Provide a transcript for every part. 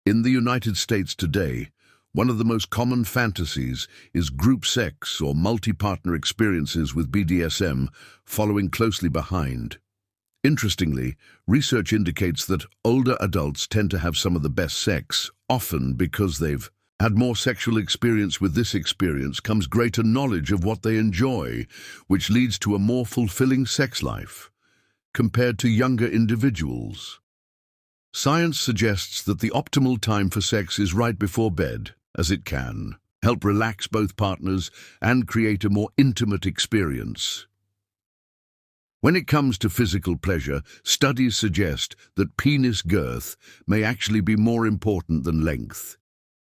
In the United States today, one of the most common fantasies is group sex or multi-partner experiences with BDSM, following closely behind. Interestingly, research indicates that older adults tend to have some of the best sex, often because they've had more sexual experience. With this experience comes greater knowledge of what they enjoy, which leads to a more fulfilling sex life, compared to younger individuals. Science suggests that the optimal time for sex is right before bed, as it can help relax both partners and create a more intimate experience. When it comes to physical pleasure, studies suggest that penis girth may actually be more important than length.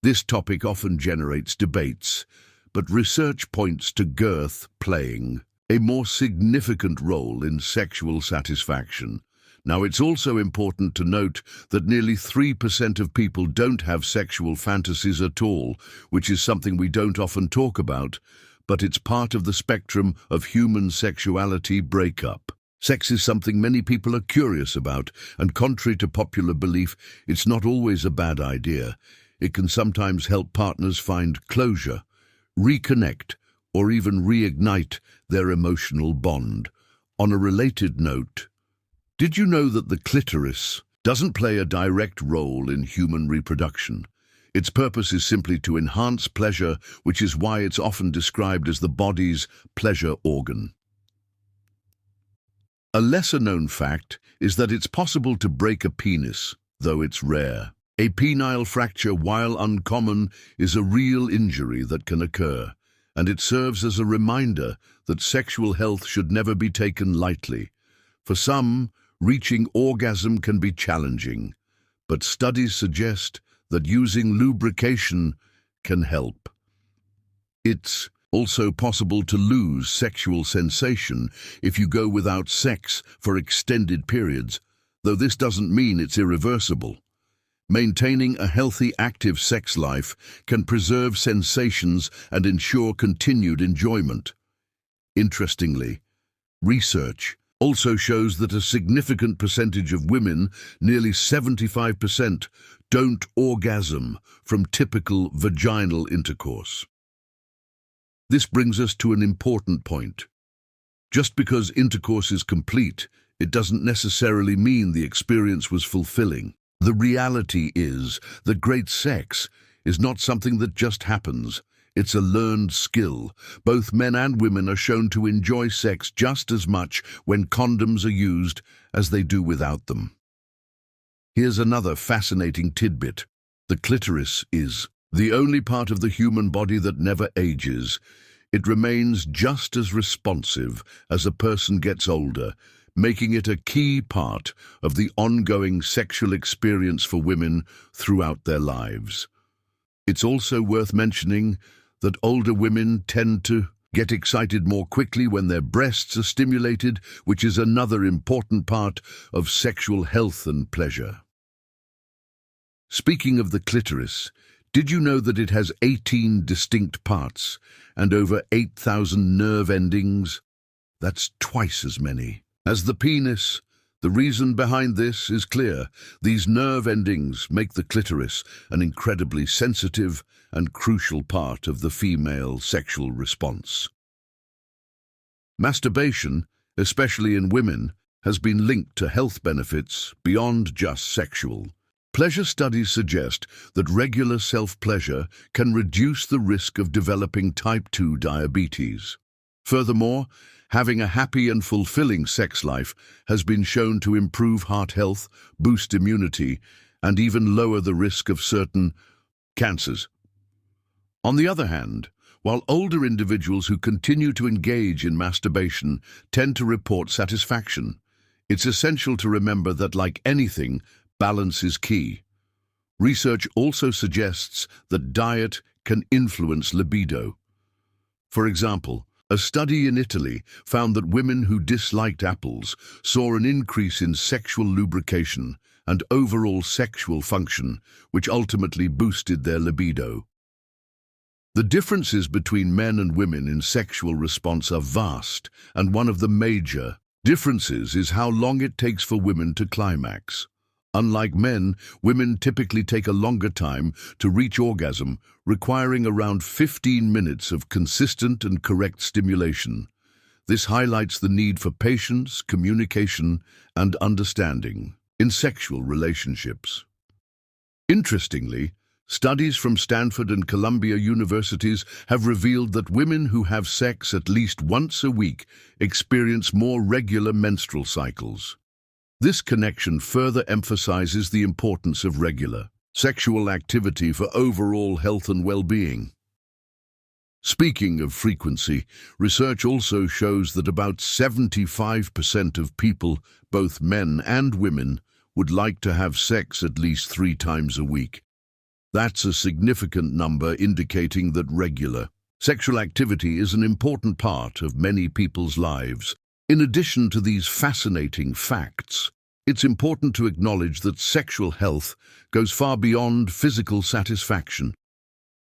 This topic often generates debates, but research points to girth playing a more significant role in sexual satisfaction. Now, it's also important to note that nearly 3% of people don't have sexual fantasies at all, which is something we don't often talk about, but it's part of the spectrum of human sexuality breakup. Sex is something many people are curious about, and contrary to popular belief, it's not always a bad idea. It can sometimes help partners find closure, reconnect, or even reignite their emotional bond. On a related note, did you know that the clitoris doesn't play a direct role in human reproduction? Its purpose is simply to enhance pleasure, which is why it's often described as the body's pleasure organ. A lesser-known fact is that it's possible to break a penis, though it's rare. A penile fracture, while uncommon, is a real injury that can occur, and it serves as a reminder that sexual health should never be taken lightly. For some, reaching orgasm can be challenging, but studies suggest that using lubrication can help. It's also possible to lose sexual sensation if you go without sex for extended periods, though this doesn't mean it's irreversible. Maintaining a healthy, active sex life can preserve sensations and ensure continued enjoyment. Interestingly, research also shows that a significant percentage of women, nearly 75%, don't orgasm from typical vaginal intercourse. This brings us to an important point. Just because intercourse is complete, it doesn't necessarily mean the experience was fulfilling. The reality is that great sex is not something that just happens. It's a learned skill. Both men and women are shown to enjoy sex just as much when condoms are used as they do without them. Here's another fascinating tidbit. The clitoris is the only part of the human body that never ages. It remains just as responsive as a person gets older, making it a key part of the ongoing sexual experience for women throughout their lives. It's also worth mentioning that older women tend to get excited more quickly when their breasts are stimulated, which is another important part of sexual health and pleasure. Speaking of the clitoris, did you know that it has 18 distinct parts and over 8,000 nerve endings? That's twice as many as the penis. The reason behind this is clear. These nerve endings make the clitoris an incredibly sensitive and crucial part of the female sexual response. Masturbation, especially in women, has been linked to health benefits beyond just sexual. Pleasure studies suggest that regular self-pleasure can reduce the risk of developing type 2 diabetes. Furthermore, having a happy and fulfilling sex life has been shown to improve heart health, boost immunity, and even lower the risk of certain cancers. On the other hand, while older individuals who continue to engage in masturbation tend to report satisfaction, it's essential to remember that, like anything, balance is key. Research also suggests that diet can influence libido. For example, a study in Italy found that women who disliked apples saw an increase in sexual lubrication and overall sexual function, which ultimately boosted their libido. The differences between men and women in sexual response are vast, and one of the major differences is how long it takes for women to climax. Unlike men, women typically take a longer time to reach orgasm, requiring around 15 minutes of consistent and correct stimulation. This highlights the need for patience, communication, and understanding in sexual relationships. Interestingly, studies from Stanford and Columbia universities have revealed that women who have sex at least once a week experience more regular menstrual cycles. This connection further emphasizes the importance of regular sexual activity for overall health and well-being. Speaking of frequency, research also shows that about 75% of people, both men and women, would like to have sex at least 3 times a week. That's a significant number indicating that regular sexual activity is an important part of many people's lives. In addition to these fascinating facts, it's important to acknowledge that sexual health goes far beyond physical satisfaction.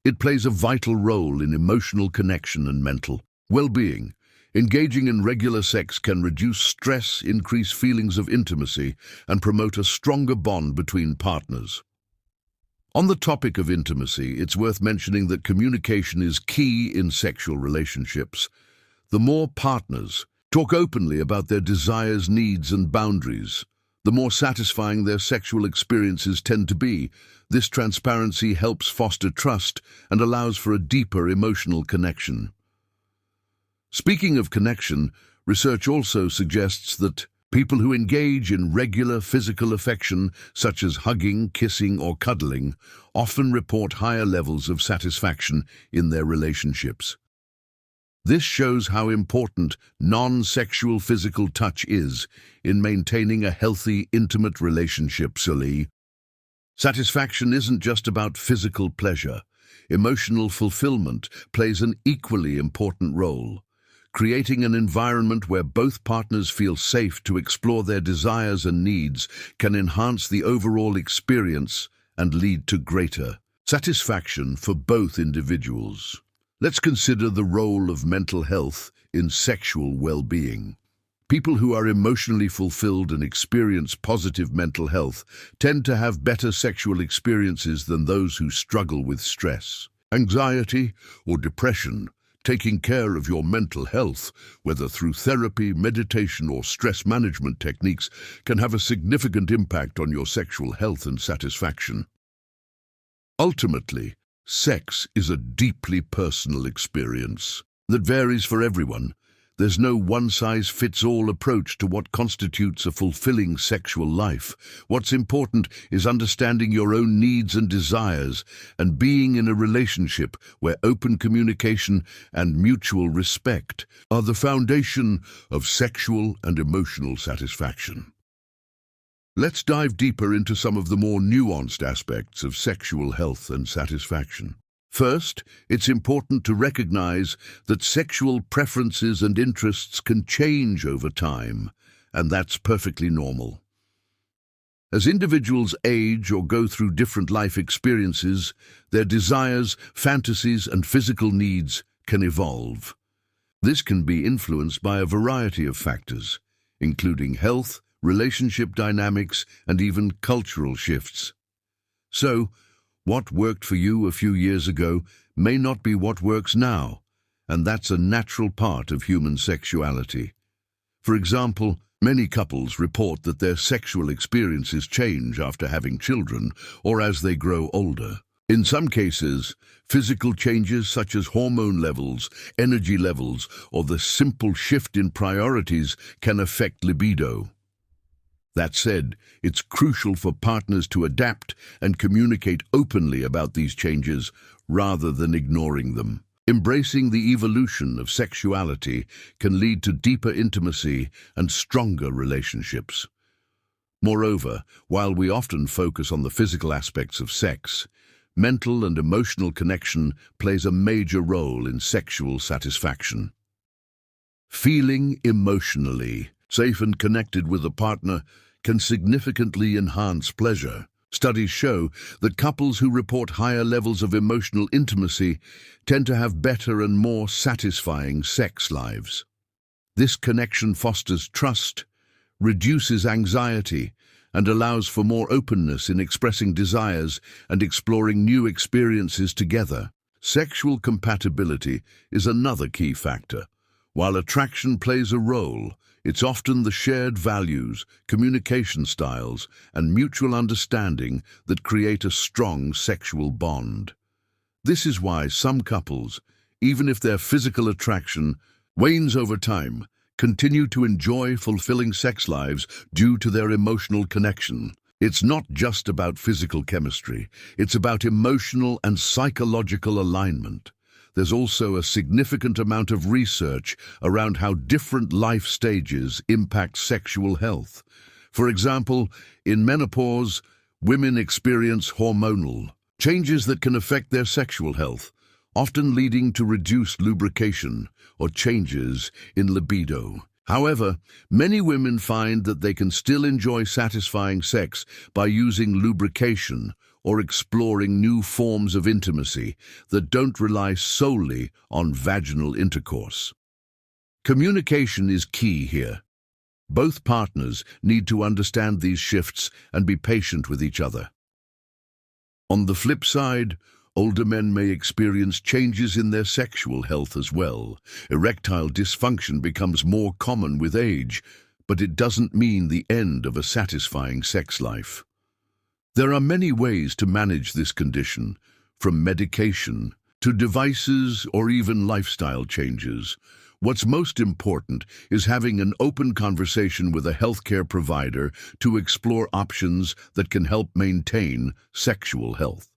It plays a vital role in emotional connection and mental well-being. Engaging in regular sex can reduce stress, increase feelings of intimacy, and promote a stronger bond between partners. On the topic of intimacy, it's worth mentioning that communication is key in sexual relationships. The more partners talk openly about their desires, needs, and boundaries, the more satisfying their sexual experiences tend to be. This transparency helps foster trust and allows for a deeper emotional connection. Speaking of connection, research also suggests that people who engage in regular physical affection, such as hugging, kissing, or cuddling, often report higher levels of satisfaction in their relationships. This shows how important non-sexual physical touch is in maintaining a healthy, intimate relationship. Satisfaction isn't just about physical pleasure. Emotional fulfillment plays an equally important role. Creating an environment where both partners feel safe to explore their desires and needs can enhance the overall experience and lead to greater satisfaction for both individuals. Let's consider the role of mental health in sexual well-being. People who are emotionally fulfilled and experience positive mental health tend to have better sexual experiences than those who struggle with stress, anxiety, or depression. Taking care of your mental health, whether through therapy, meditation, or stress management techniques, can have a significant impact on your sexual health and satisfaction. Ultimately, sex is a deeply personal experience that varies for everyone. There's no one-size-fits-all approach to what constitutes a fulfilling sexual life. What's important is understanding your own needs and desires and being in a relationship where open communication and mutual respect are the foundation of sexual and emotional satisfaction. Let's dive deeper into some of the more nuanced aspects of sexual health and satisfaction. First, it's important to recognize that sexual preferences and interests can change over time, and that's perfectly normal. As individuals age or go through different life experiences, their desires, fantasies, and physical needs can evolve. This can be influenced by a variety of factors, including health, relationship dynamics, and even cultural shifts. So, what worked for you a few years ago may not be what works now, and that's a natural part of human sexuality. For example, many couples report that their sexual experiences change after having children or as they grow older. In some cases, physical changes such as hormone levels, energy levels, or the simple shift in priorities can affect libido. That said, it's crucial for partners to adapt and communicate openly about these changes rather than ignoring them. Embracing the evolution of sexuality can lead to deeper intimacy and stronger relationships. Moreover, while we often focus on the physical aspects of sex, mental and emotional connection plays a major role in sexual satisfaction. Feeling emotionally safe and connected with a partner can significantly enhance pleasure. Studies show that couples who report higher levels of emotional intimacy tend to have better and more satisfying sex lives. This connection fosters trust, reduces anxiety, and allows for more openness in expressing desires and exploring new experiences together. Sexual compatibility is another key factor. While attraction plays a role, it's often the shared values, communication styles, and mutual understanding that create a strong sexual bond. This is why some couples, even if their physical attraction wanes over time, continue to enjoy fulfilling sex lives due to their emotional connection. It's not just about physical chemistry, it's about emotional and psychological alignment. There's also a significant amount of research around how different life stages impact sexual health. For example, in menopause, women experience hormonal changes that can affect their sexual health, often leading to reduced lubrication or changes in libido. However, many women find that they can still enjoy satisfying sex by using lubrication or exploring new forms of intimacy that don't rely solely on vaginal intercourse. Communication is key here. Both partners need to understand these shifts and be patient with each other. On the flip side, older men may experience changes in their sexual health as well. Erectile dysfunction becomes more common with age, but it doesn't mean the end of a satisfying sex life. There are many ways to manage this condition, from medication to devices or even lifestyle changes. What's most important is having an open conversation with a healthcare provider to explore options that can help maintain sexual health.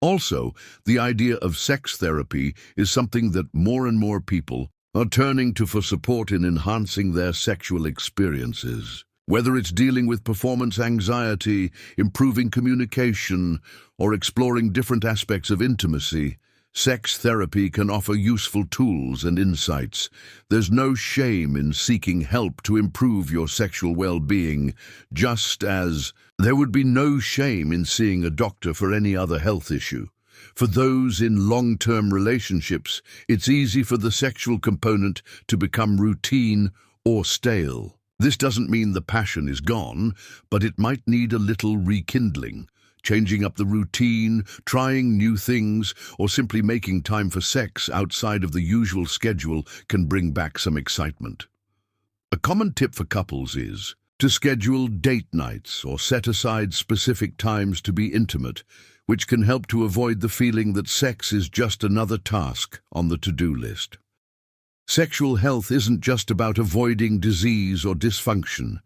Also, the idea of sex therapy is something that more and more people are turning to for support in enhancing their sexual experiences. Whether it's dealing with performance anxiety, improving communication, or exploring different aspects of intimacy, sex therapy can offer useful tools and insights. There's no shame in seeking help to improve your sexual well-being, just as there would be no shame in seeing a doctor for any other health issue. For those in long-term relationships, it's easy for the sexual component to become routine or stale. This doesn't mean the passion is gone, but it might need a little rekindling. Changing up the routine, trying new things, or simply making time for sex outside of the usual schedule can bring back some excitement. A common tip for couples is to schedule date nights or set aside specific times to be intimate, which can help to avoid the feeling that sex is just another task on the to-do list. Sexual health isn't just about avoiding disease or dysfunction.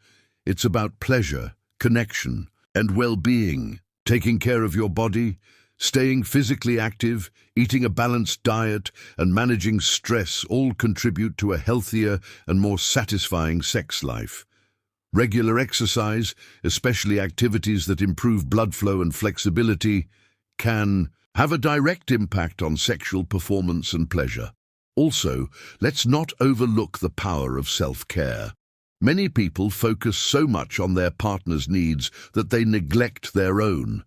It's about pleasure, connection, and well-being. Taking care of your body, staying physically active, eating a balanced diet, and managing stress all contribute to a healthier and more satisfying sex life. Regular exercise, especially activities that improve blood flow and flexibility, can have a direct impact on sexual performance and pleasure. Also, let's not overlook the power of self-care. Many people focus so much on their partner's needs that they neglect their own.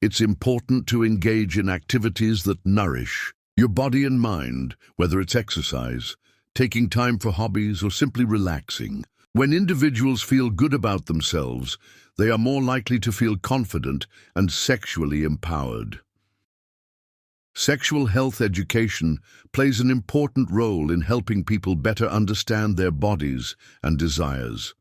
It's important to engage in activities that nourish your body and mind, whether it's exercise, taking time for hobbies, or simply relaxing. When individuals feel good about themselves, they are more likely to feel confident and sexually empowered. Sexual health education plays an important role in helping people better understand their bodies and desires.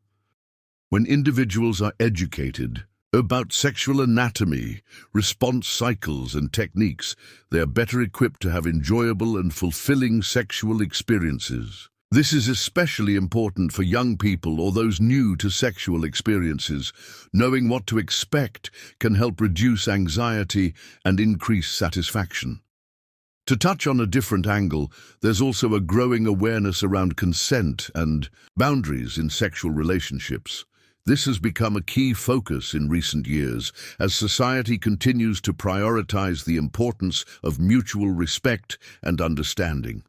When individuals are educated about sexual anatomy, response cycles, and techniques, they are better equipped to have enjoyable and fulfilling sexual experiences. This is especially important for young people or those new to sexual experiences. Knowing what to expect can help reduce anxiety and increase satisfaction. To touch on a different angle, there's also a growing awareness around consent and boundaries in sexual relationships. This has become a key focus in recent years as society continues to prioritize the importance of mutual respect and understanding.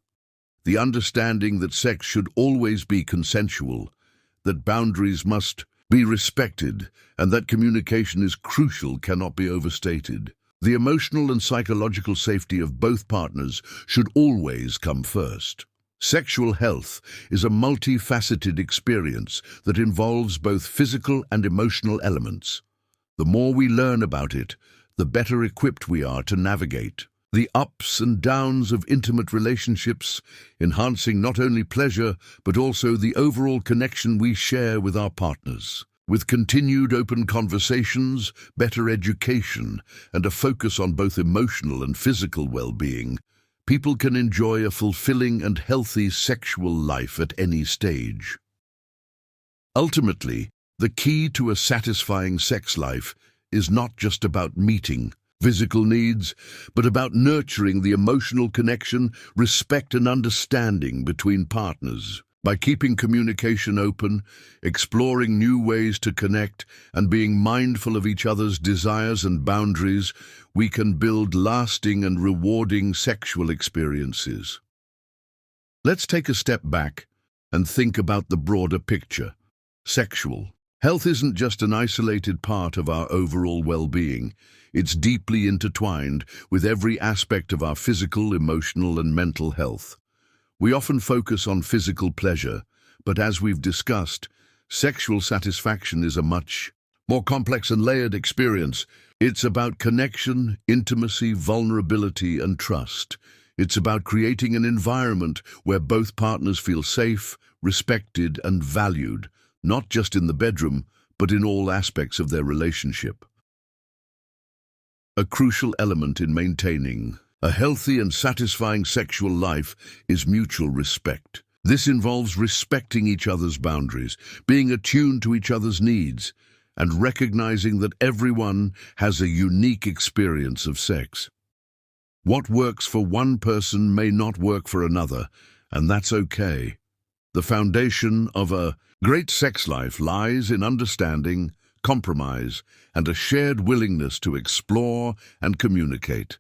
The understanding that sex should always be consensual, that boundaries must be respected, and that communication is crucial cannot be overstated. The emotional and psychological safety of both partners should always come first. Sexual health is a multifaceted experience that involves both physical and emotional elements. The more we learn about it, the better equipped we are to navigate the ups and downs of intimate relationships, enhancing not only pleasure but also the overall connection we share with our partners. With continued open conversations, better education, and a focus on both emotional and physical well-being, people can enjoy a fulfilling and healthy sexual life at any stage. Ultimately, the key to a satisfying sex life is not just about meeting physical needs, but about nurturing the emotional connection, respect, and understanding between partners. By keeping communication open, exploring new ways to connect, and being mindful of each other's desires and boundaries, we can build lasting and rewarding sexual experiences. Let's take a step back and think about the broader picture. Sexual health isn't just an isolated part of our overall well-being. It's deeply intertwined with every aspect of our physical, emotional, and mental health. We often focus on physical pleasure, but as we've discussed, sexual satisfaction is a much more complex and layered experience. It's about connection, intimacy, vulnerability, and trust. It's about creating an environment where both partners feel safe, respected, and valued, not just in the bedroom, but in all aspects of their relationship. A crucial element in maintaining a healthy and satisfying sexual life is mutual respect. This involves respecting each other's boundaries, being attuned to each other's needs, and recognizing that everyone has a unique experience of sex. What works for one person may not work for another, and that's okay. The foundation of a great sex life lies in understanding, compromise, and a shared willingness to explore and communicate.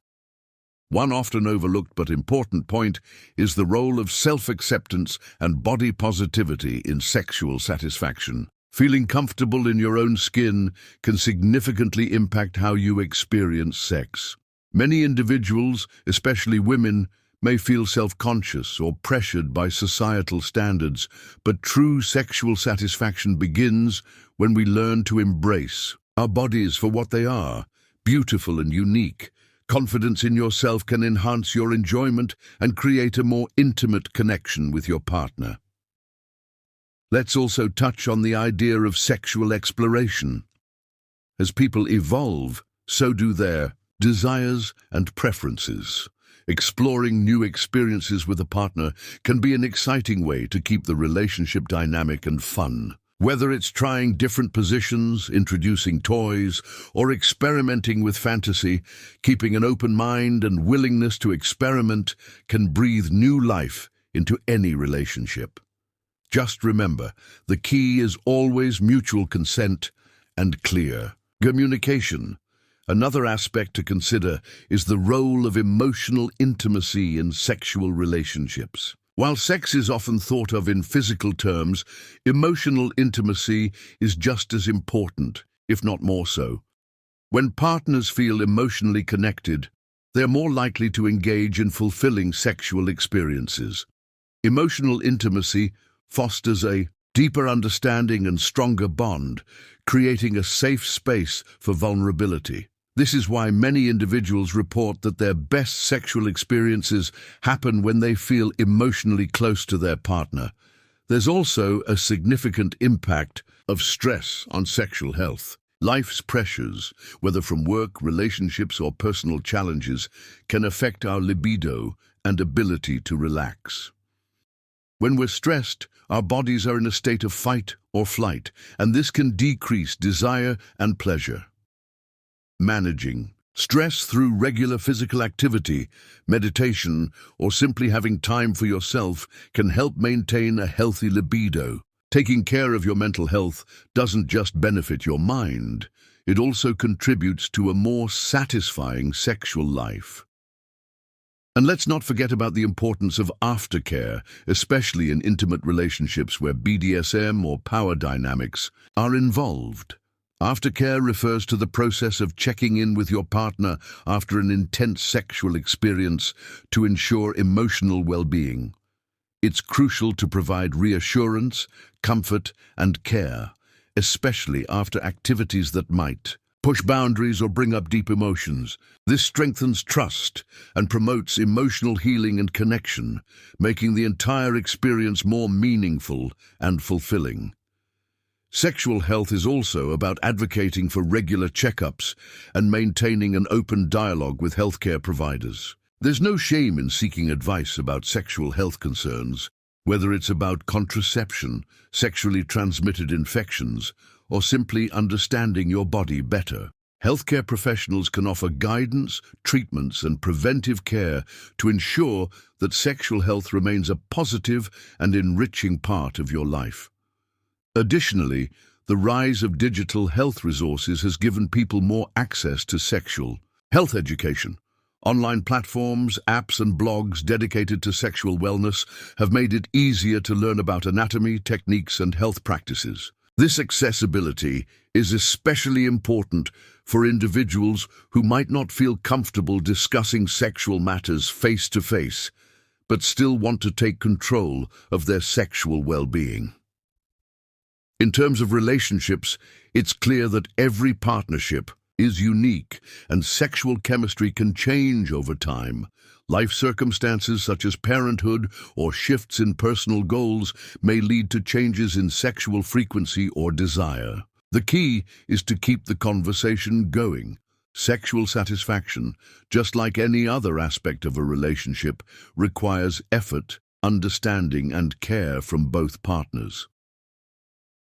One often overlooked but important point is the role of self-acceptance and body positivity in sexual satisfaction. Feeling comfortable in your own skin can significantly impact how you experience sex. Many individuals, especially women, may feel self-conscious or pressured by societal standards, but true sexual satisfaction begins when we learn to embrace our bodies for what they are, beautiful and unique. Confidence in yourself can enhance your enjoyment and create a more intimate connection with your partner. Let's also touch on the idea of sexual exploration. As people evolve, so do their desires and preferences. Exploring new experiences with a partner can be an exciting way to keep the relationship dynamic and fun. Whether it's trying different positions, introducing toys, or experimenting with fantasy, keeping an open mind and willingness to experiment can breathe new life into any relationship. Just remember, the key is always mutual consent and clear communication. Another aspect to consider is the role of emotional intimacy in sexual relationships. While sex is often thought of in physical terms, emotional intimacy is just as important, if not more so. When partners feel emotionally connected, they are more likely to engage in fulfilling sexual experiences. Emotional intimacy fosters a deeper understanding and stronger bond, creating a safe space for vulnerability. This is why many individuals report that their best sexual experiences happen when they feel emotionally close to their partner. There's also a significant impact of stress on sexual health. Life's pressures, whether from work, relationships, or personal challenges, can affect our libido and ability to relax. When we're stressed, our bodies are in a state of fight or flight, and this can decrease desire and pleasure. Managing stress through regular physical activity, meditation, or simply having time for yourself can help maintain a healthy libido. Taking care of your mental health doesn't just benefit your mind, it also contributes to a more satisfying sexual life. And let's not forget about the importance of aftercare, especially in intimate relationships where BDSM or power dynamics are involved. Aftercare refers to the process of checking in with your partner after an intense sexual experience to ensure emotional well-being. It's crucial to provide reassurance, comfort, and care, especially after activities that might push boundaries or bring up deep emotions. This strengthens trust and promotes emotional healing and connection, making the entire experience more meaningful and fulfilling. Sexual health is also about advocating for regular checkups and maintaining an open dialogue with healthcare providers. There's no shame in seeking advice about sexual health concerns, whether it's about contraception, sexually transmitted infections, or simply understanding your body better. Healthcare professionals can offer guidance, treatments, and preventive care to ensure that sexual health remains a positive and enriching part of your life. Additionally, the rise of digital health resources has given people more access to sexual health education. Online platforms, apps, and blogs dedicated to sexual wellness have made it easier to learn about anatomy, techniques, and health practices. This accessibility is especially important for individuals who might not feel comfortable discussing sexual matters face-to-face, but still want to take control of their sexual well-being. In terms of relationships, it's clear that every partnership is unique, and sexual chemistry can change over time. Life circumstances such as parenthood or shifts in personal goals may lead to changes in sexual frequency or desire. The key is to keep the conversation going. Sexual satisfaction, just like any other aspect of a relationship, requires effort, understanding, and care from both partners.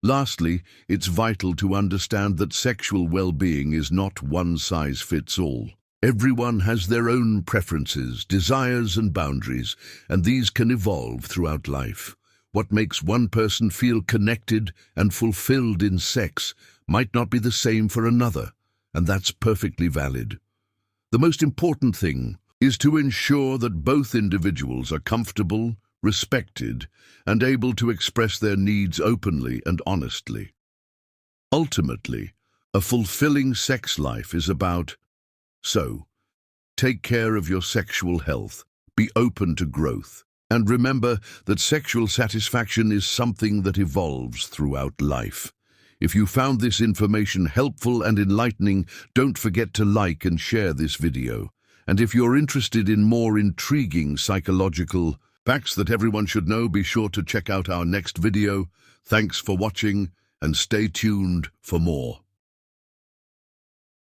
Lastly, it's vital to understand that sexual well-being is not one size fits all. Everyone has their own preferences, desires, and boundaries, and these can evolve throughout life. What makes one person feel connected and fulfilled in sex might not be the same for another, and that's perfectly valid. The most important thing is to ensure that both individuals are comfortable, respected, and able to express their needs openly and honestly. Ultimately, a fulfilling sex life is about take care of your sexual health, be open to growth, and remember that sexual satisfaction is something that evolves throughout life. If you found this information helpful and enlightening, don't forget to like and share this video. And if you're interested in more intriguing psychological facts that everyone should know, be sure to check out our next video. Thanks for watching, and stay tuned for more.